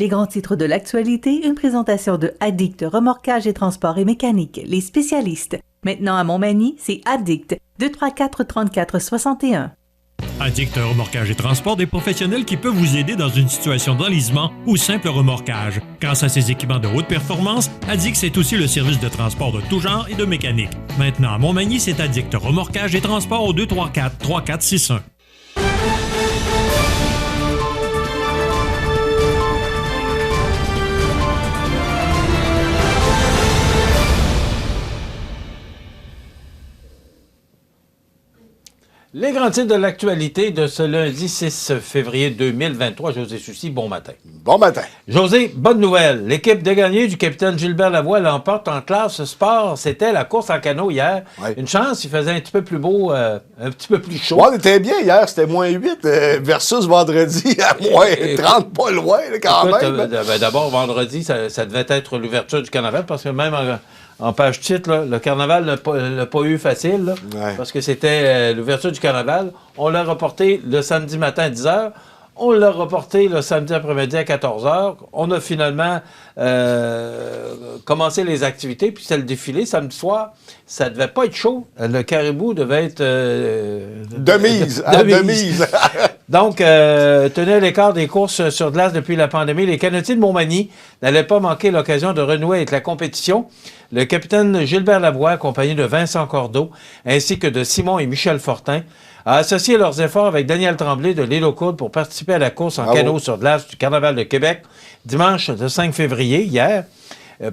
Les grands titres de l'actualité, une présentation de Addict Remorquage et Transport et Mécanique, les spécialistes. Maintenant à Montmagny, c'est Addict, 234-34-61. Addict Remorquage et Transport, des professionnels qui peuvent vous aider dans une situation d'enlisement ou simple remorquage. Grâce à ses équipements de haute performance, Addict, c'est aussi le service de transport de tout genre et de mécanique. Maintenant à Montmagny, c'est Addict Remorquage et Transport au 234-3461. Les grands titres de l'actualité de ce lundi 6 février 2023. José Soucy, bon matin. Bon matin. José, bonne nouvelle. L'équipe dégagnée du capitaine Gilbert Lavoie l'emporte en classe sport. C'était la course en canot hier. Ouais. Une chance, il faisait un petit peu plus beau, un petit peu plus chaud. Ouais, on était bien hier, c'était moins 8 versus vendredi à moins 30, pas loin là, quand Écoute, même. D'abord, vendredi, ça devait être l'ouverture du carnaval parce que même en page titre, là, le carnaval n'a pas eu facile, là, Ouais. parce que c'était l'ouverture du carnaval. On l'a reporté le samedi matin à 10h. On l'a reporté le samedi après-midi à 14h. On a finalement commencé les activités, puis c'est le défilé samedi soir. Ça devait pas être chaud. Le caribou devait être... De mise, de mise. Donc, tenait à l'écart des courses sur glace depuis la pandémie. Les canotiers de Montmagny n'allaient pas manquer l'occasion de renouer avec la compétition. Le capitaine Gilbert Lavoie, accompagné de Vincent Cordeau, ainsi que de Simon et Michel Fortin, a associé leurs efforts avec Daniel Tremblay de l'Île aux Coudres pour participer à la course en canot sur glace du Carnaval de Québec, dimanche le 5 février, hier.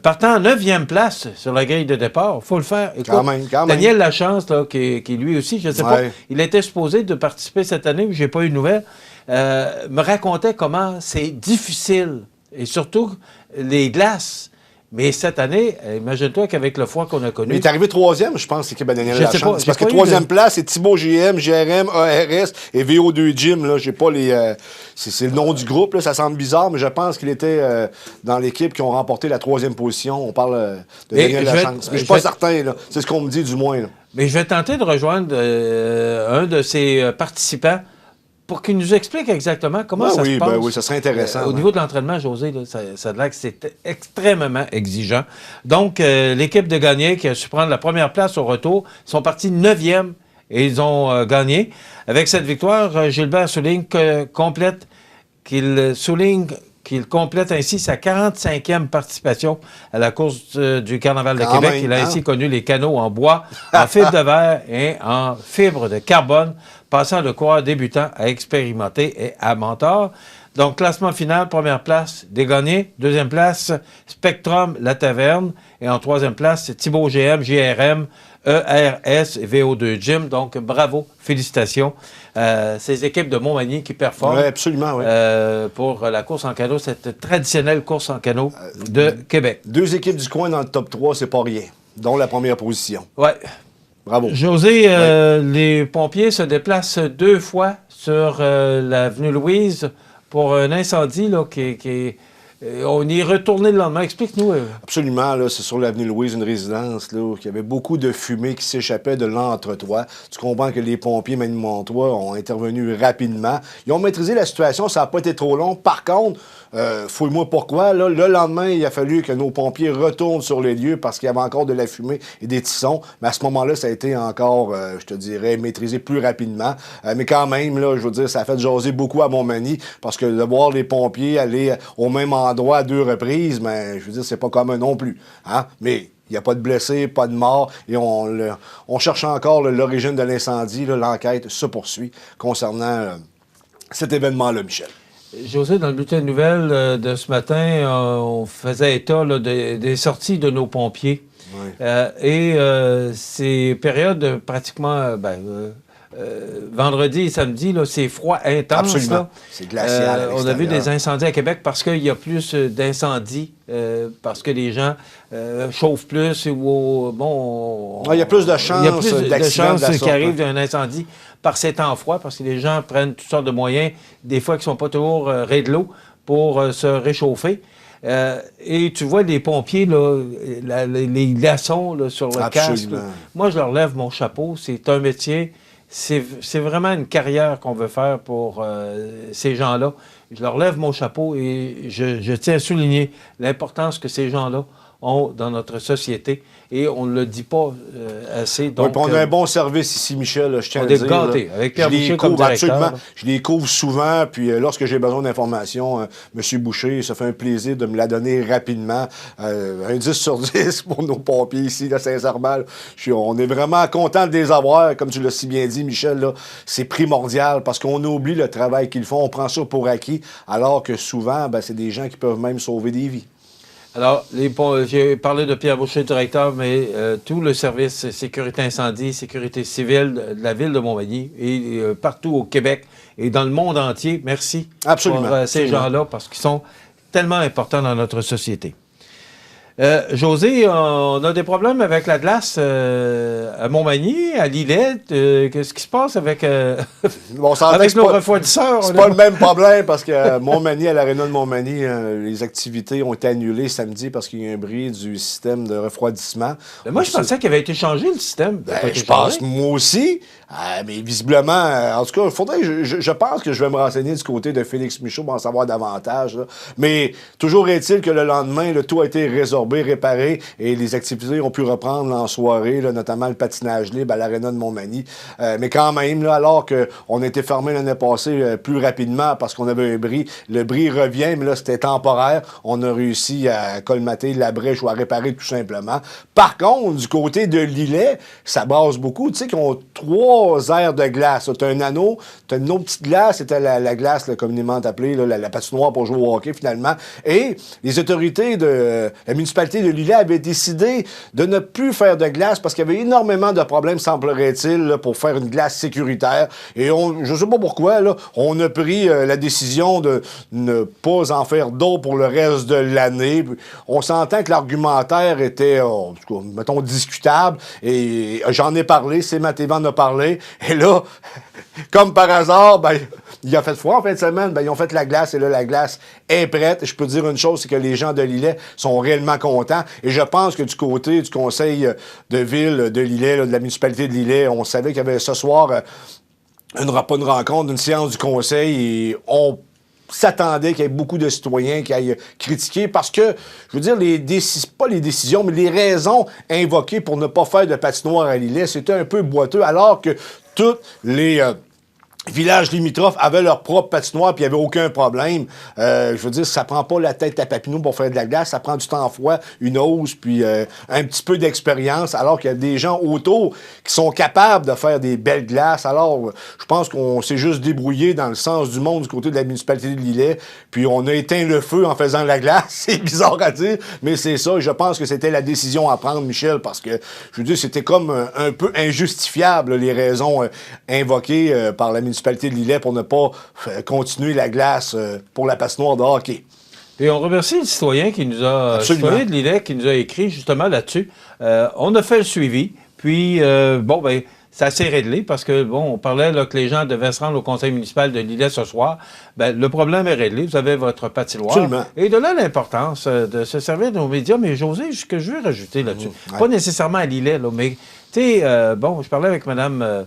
Partant en 9e place sur la grille de départ, il faut le faire. Écoute, Quand même. Daniel Lachance, là, qui lui aussi, je ne sais pas, il était supposé de participer cette année, mais je n'ai pas eu de nouvelles, me racontait comment c'est difficile, et surtout les glaces. Mais cette année, imagine-toi qu'avec le froid qu'on a connu... Mais il est arrivé 3e, je pense, l'équipe à Daniel Je sais pas, Lachance. Parce que 3e place, c'est Thibaut GM, GRM, ARS et VO2 Gym. Là, j'ai pas les... c'est le nom du groupe, là, ça semble bizarre, mais je pense qu'il était dans l'équipe qui ont remporté la 3e position. On parle de Daniel Lachance. Mais je suis pas certain, là. C'est ce qu'on me dit, du moins. Là. Mais je vais tenter de rejoindre un de ces participants pour qu'il nous explique exactement comment ça se passe. Oui, ça serait intéressant. Au niveau de l'entraînement, José, là, ça a l'air que c'est extrêmement exigeant. Donc, l'équipe de Gagné qui a su prendre la première place au retour, sont partis 9e et ils ont gagné. Avec cette victoire, Gilbert qu'il complète ainsi sa 45e participation à la course du Carnaval de Québec. Il a ainsi connu les canots en bois, en fibre de verre et en fibre de carbone, passant de coureur débutant à expérimenté et à mentor. Donc, classement final, première place, Desgagnés. Deuxième place, Spectrum, La Taverne. Et en troisième place, Thibaut GM, JRM, ERS et VO2 Gym. Donc, bravo, félicitations. Ces équipes de Montmagny qui performent. Oui, absolument, oui. Pour la course en canot, cette traditionnelle course en canot de Québec. 2 équipes du coin dans le top 3, c'est pas rien. Dont la première position. Oui. Bravo. José, les pompiers se déplacent 2 fois sur l'avenue Louise pour un incendie là, on y est retourné le lendemain. Explique-nous. Absolument, là, c'est sur l'avenue Louise, une résidence, là, où il y avait beaucoup de fumée qui s'échappait de l'entretoit. Tu comprends que les pompiers Magny-Montois ont intervenu rapidement. Ils ont maîtrisé la situation, ça n'a pas été trop long. Par contre, fouille-moi pourquoi, là, le lendemain, il a fallu que nos pompiers retournent sur les lieux parce qu'il y avait encore de la fumée et des tissons. Mais à ce moment-là, ça a été encore, je te dirais, maîtrisé plus rapidement. Mais quand même, là, je veux dire, ça a fait jaser beaucoup à Montmagny parce que de voir les pompiers aller au même endroit à 2 reprises, mais je veux dire, c'est pas commun non plus. Hein? Mais il n'y a pas de blessés, pas de morts, et on cherche encore l'origine de l'incendie. L'enquête se poursuit concernant cet événement-là, Michel. José, dans le bulletin de nouvelles de ce matin, on faisait état là, des sorties de nos pompiers. Oui. Ces périodes pratiquement... vendredi et samedi, là, c'est froid intense. Absolument. Là. C'est glacial à on a vu l'extérieur. des incendies à Québec parce qu'il y a plus d'incendies, parce que les gens chauffent plus. Il y a plus de chances il y a plus de chances de la sorte, qu'il arrive un incendie par ces temps froids, parce que les gens prennent toutes sortes de moyens, des fois qui ne sont pas toujours raies de l'eau, pour se réchauffer. Et tu vois les pompiers, là, les glaçons là, sur le casque. Là. Moi, je leur lève mon chapeau. C'est un métier... C'est vraiment une carrière qu'on veut faire pour ces gens-là. Je leur lève mon chapeau et je tiens à souligner l'importance que ces gens-là ont dans notre société. Et on ne le dit pas assez. Donc, on a un bon service ici, Michel, là, je tiens à dire. dire. On est gâtés, avec Pierre Boucher comme directeur. Absolument. Je les couvre souvent, puis lorsque j'ai besoin d'informations, M. Boucher, ça fait un plaisir de me la donner rapidement. Un 10 sur 10 pour nos pompiers ici, là, sincèrement. On est vraiment content de les avoir. Comme tu l'as si bien dit, Michel, là, c'est primordial parce qu'on oublie le travail qu'ils font. On prend ça pour acquis, alors que souvent, c'est des gens qui peuvent même sauver des vies. Alors, j'ai parlé de Pierre Boucher, directeur, mais tout le service sécurité incendie, sécurité civile de la ville de Montmagny et partout au Québec et dans le monde entier, merci absolument, pour ces gens-là parce qu'ils sont tellement importants dans notre société. José, on a des problèmes avec la glace à Montmagny, à Lillet. Qu'est-ce qui se passe avec, avec nos refroidisseurs? C'est pas le même problème parce que Montmagny, à l'aréna de Montmagny, les activités ont été annulées samedi parce qu'il y a eu un bris du système de refroidissement. Mais moi, je pensais qu'il avait été changé, le système. Je pense, moi aussi. Mais visiblement, en tout cas, je pense que je vais me renseigner du côté de Félix Michaud pour en savoir davantage. Là. Mais toujours est-il que le lendemain, le tout a été réparé et les activités ont pu reprendre en soirée, là, notamment le patinage libre à l'aréna de Montmagny. Mais quand même, là, alors qu'on a été fermé l'année passée plus rapidement parce qu'on avait un bris, le bris revient, mais là, c'était temporaire. On a réussi à colmater la brèche ou à réparer tout simplement. Par contre, du côté de Lillet, ça brasse beaucoup. Tu sais qu'ils ont 3 aires de glace. Tu as un anneau, tu as une autre petite glace, c'était la glace là, communément appelée là, la patinoire pour jouer au hockey finalement. Et les autorités de la municipalité de Lillet avaient décidé de ne plus faire de glace parce qu'il y avait énormément de problèmes, semblerait-il, là, pour faire une glace sécuritaire. Et je ne sais pas pourquoi, là, on a pris la décision de ne pas en faire d'eau pour le reste de l'année. On s'entend que l'argumentaire était, mettons, discutable. Et j'en ai parlé, Matévan en a parlé. Et là, comme par hasard, il a fait froid en fin de semaine, ils ont fait la glace et là, la glace est prête. Et je peux te dire une chose, c'est que les gens de Lillet sont réellement contents. Et je pense que du côté du conseil de ville de Lillet, là, de la municipalité de Lillet, on savait qu'il y avait ce soir pas une rencontre, une séance du conseil et on s'attendait qu'il y ait beaucoup de citoyens qui aillent critiquer parce que, je veux dire, pas les décisions, mais les raisons invoquées pour ne pas faire de patinoire à Lillet, c'était un peu boiteux, alors que tous les villages limitrophes avaient leur propre patinoire puis il n'y avait aucun problème. Je veux dire, ça prend pas la tête à Papineau pour faire de la glace, ça prend du temps froid, une hausse, puis un petit peu d'expérience, alors qu'il y a des gens autour qui sont capables de faire des belles glaces. Alors, je pense qu'on s'est juste débrouillé dans le sens du monde du côté de la municipalité de Lillet, puis on a éteint le feu en faisant de la glace. C'est bizarre à dire, mais c'est ça. Je pense que c'était la décision à prendre, Michel, parce que, je veux dire, c'était comme un peu injustifiable, les raisons invoquées par la municipalité de Lillet pour ne pas continuer la glace pour la patinoire de hockey. Et on remercie le citoyen qui nous a, citoyen de Lillet qui nous a écrit justement là-dessus. On a fait le suivi, puis ça s'est réglé parce que, on parlait là, que les gens devaient se rendre au conseil municipal de Lillet ce soir. Le problème est réglé. Vous avez votre patinoire. Absolument. Et de là, l'importance de se servir de nos médias. Mais José, ce que je veux rajouter là-dessus, pas nécessairement à Lillet, là, mais, tu sais, je parlais avec Mme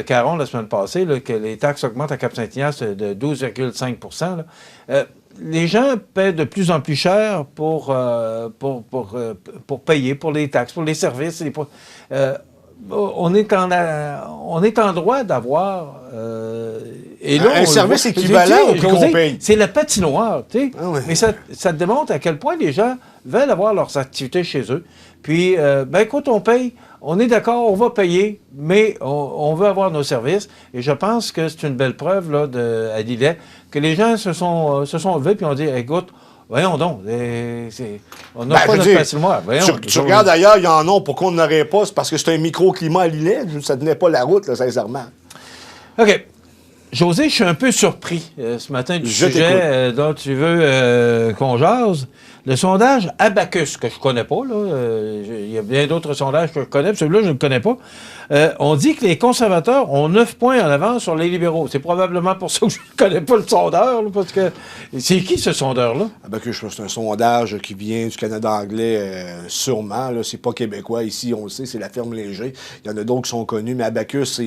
Caron la semaine passée, là, que les taxes augmentent à Cap-Saint-Ignace de 12,5 %. Les gens paient de plus en plus cher pour payer pour les taxes, pour les services. On est en droit d'avoir un service équivalent au prix qu'on paye. C'est la patinoire, tu sais. Ah ouais. Mais ça démontre à quel point les gens veulent avoir leurs activités chez eux. Puis, écoute, on paye. On est d'accord, on va payer, mais on veut avoir nos services. Et je pense que c'est une belle preuve là, à Lillet que les gens se sont levés et ont dit, écoute, voyons donc, on n'a pas notre patinoire. Tu regardes ailleurs, il y en a, pourquoi on n'aurait pas? C'est parce que c'est un microclimat à Lillet. Ça ne tenait pas la route, là, sincèrement. OK. José, je suis un peu surpris ce matin du sujet dont tu veux qu'on jase. Le sondage Abacus, que je ne connais pas, il y a bien d'autres sondages que je connais, celui-là, je ne le connais pas. On dit que les conservateurs ont 9 points en avance sur les libéraux. C'est probablement pour ça que je ne connais pas le sondeur, là, parce que c'est qui ce sondeur-là? Abacus, c'est un sondage qui vient du Canada anglais, sûrement. Là, c'est pas québécois. Ici, on le sait, c'est la firme Léger. Il y en a d'autres qui sont connus, mais Abacus,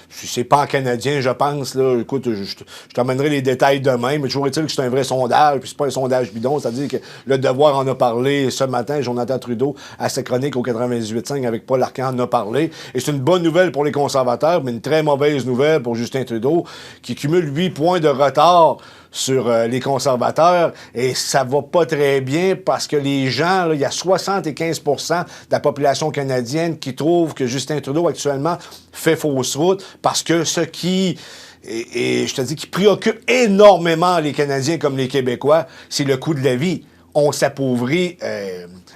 c'est pas en canadien, je pense. Là. Écoute, je t'emmènerai les détails demain, mais toujours est-il que c'est un vrai sondage, puis c'est pas un sondage bidon. C'est-à-dire que Le Devoir en a parlé ce matin, Jonathan Trudeau, à sa chronique au 98.5 avec Paul Arcand en a parlé. Et c'est une bonne nouvelle pour les conservateurs, mais une très mauvaise nouvelle pour Justin Trudeau, qui cumule 8 points de retard sur les conservateurs, et ça va pas très bien parce que les gens, il y a 75% de la population canadienne qui trouve que Justin Trudeau actuellement fait fausse route, parce que ce qui... Et je te dis, qui préoccupe énormément les Canadiens comme les Québécois, c'est le coût de la vie. On s'appauvrit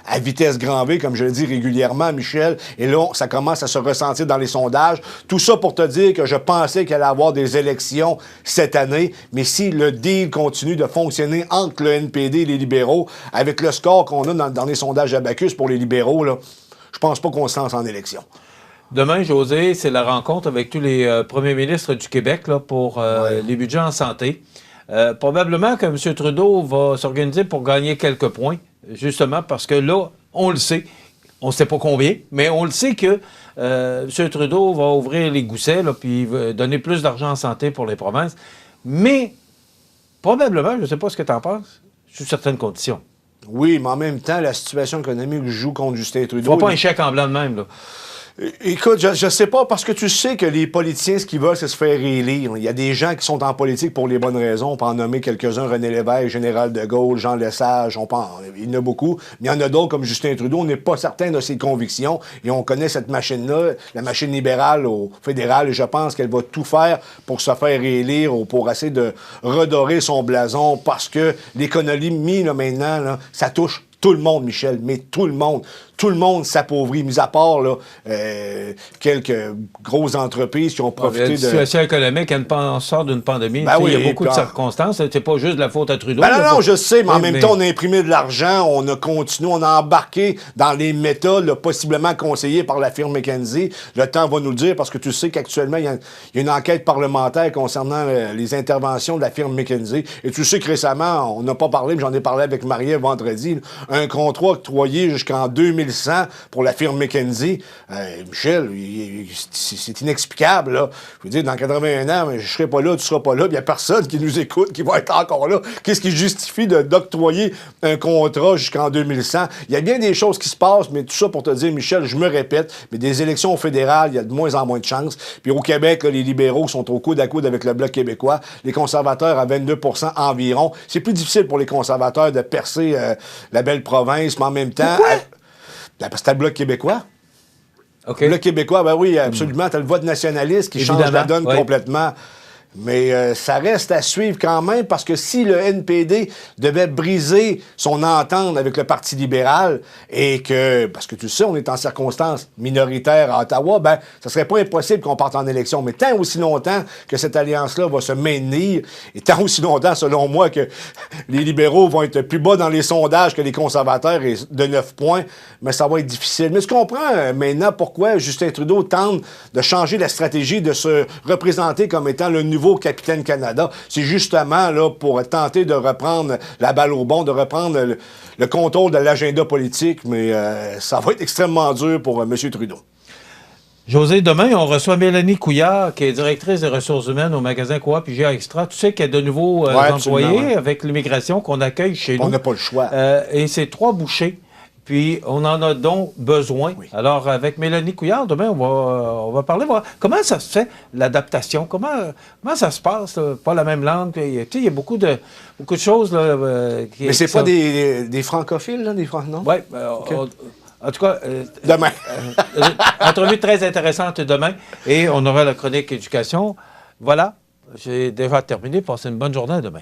à vitesse grand V, comme je le dis régulièrement, Michel. Et là, ça commence à se ressentir dans les sondages. Tout ça pour te dire que je pensais qu'il allait y avoir des élections cette année. Mais si le deal continue de fonctionner entre le NPD et les libéraux, avec le score qu'on a dans les sondages Abacus pour les libéraux, là, je pense pas qu'on se lance en élection. Demain, José, c'est la rencontre avec tous les premiers ministres du Québec là, pour les budgets en santé. Probablement que M. Trudeau va s'organiser pour gagner quelques points, justement parce que là, on le sait, on ne sait pas combien, mais on le sait que M. Trudeau va ouvrir les goussets, là, puis donner plus d'argent en santé pour les provinces. Mais probablement, je ne sais pas ce que tu en penses, sous certaines conditions. Oui, mais en même temps, la situation économique joue contre Justin Trudeau. Il ne faut pas un chèque en blanc de même, là. Écoute, je sais pas, parce que tu sais que les politiciens, ce qu'ils veulent, c'est se faire élire. Il y a des gens qui sont en politique pour les bonnes raisons. On peut en nommer quelques-uns, René Lévesque, Général de Gaulle, Jean Lesage, il y en a beaucoup. Mais il y en a d'autres, comme Justin Trudeau, on n'est pas certain de ses convictions. Et on connaît cette machine-là, la machine libérale au fédéral, et je pense qu'elle va tout faire pour se faire élire ou pour essayer de redorer son blason, parce que l'économie, là, maintenant, là, ça touche tout le monde, Michel, mais tout le monde. Tout le monde s'appauvrit, mis à part là, quelques grosses entreprises qui ont profité de... La situation économique, elle sort d'une pandémie. Ben oui, il y a beaucoup de circonstances. C'est pas juste de la faute à Trudeau. Ben non, je sais, mais en même temps, on a imprimé de l'argent, on a continué, on a embarqué dans les méthodes là, possiblement conseillées par la firme McKinsey. Le temps va nous le dire, parce que tu sais qu'actuellement, il y a une enquête parlementaire concernant les interventions de la firme McKinsey. Et tu sais que récemment, on n'a pas parlé, mais j'en ai parlé avec Marie-Ève vendredi, un contrat octroyé jusqu'en 2100 pour la firme McKinsey. Michel, c'est inexplicable, là. Je veux dire, dans 81 ans, je serai pas là, tu seras pas là, il n'y a personne qui nous écoute, qui va être encore là. Qu'est-ce qui justifie d'octroyer un contrat jusqu'en 2100? Il y a bien des choses qui se passent, mais tout ça pour te dire, Michel, je me répète, mais des élections fédérales, il y a de moins en moins de chances. Puis au Québec, là, les libéraux sont au coude à coude avec le Bloc québécois, les conservateurs à 22% environ. C'est plus difficile pour les conservateurs de percer la belle province, mais en même temps... Parce que t'as le Bloc québécois. Okay. Le Bloc québécois, ben oui, absolument. T'as le vote nationaliste qui change la donne complètement. Mais ça reste à suivre quand même, parce que si le NPD devait briser son entente avec le Parti libéral, et que, parce que tu sais, on est en circonstances minoritaires à Ottawa, ben ça serait pas impossible qu'on parte en élection. Mais tant aussi longtemps que cette alliance-là va se maintenir, et tant aussi longtemps, selon moi, que les libéraux vont être plus bas dans les sondages que les conservateurs, et de 9 points, mais ça va être difficile. Mais tu comprends maintenant pourquoi Justin Trudeau tente de changer la stratégie, de se représenter comme étant le nouveau capitaine Canada. C'est justement là pour tenter de reprendre la balle au bond, de reprendre le contrôle de l'agenda politique, mais ça va être extrêmement dur pour M. Trudeau. José, demain, on reçoit Mélanie Couillard, qui est directrice des ressources humaines au magasin Coop IGA Extra. Tu sais qu'il y a de nouveaux employés avec l'immigration qu'on accueille chez nous. On n'a pas le choix. Et c'est 3 bouchers. Puis, on en a donc besoin. Oui. Alors, avec Mélanie Couillard, demain, on va parler. Comment ça se fait, l'adaptation? Comment ça se passe? Là? Pas la même langue. Il y a beaucoup de choses. Là, mais c'est pas des francophiles, là, non? Oui. Okay. En tout cas, demain. Entrevue très intéressante demain. Et on aura la chronique éducation. Voilà. J'ai déjà terminé. Passez une bonne journée demain.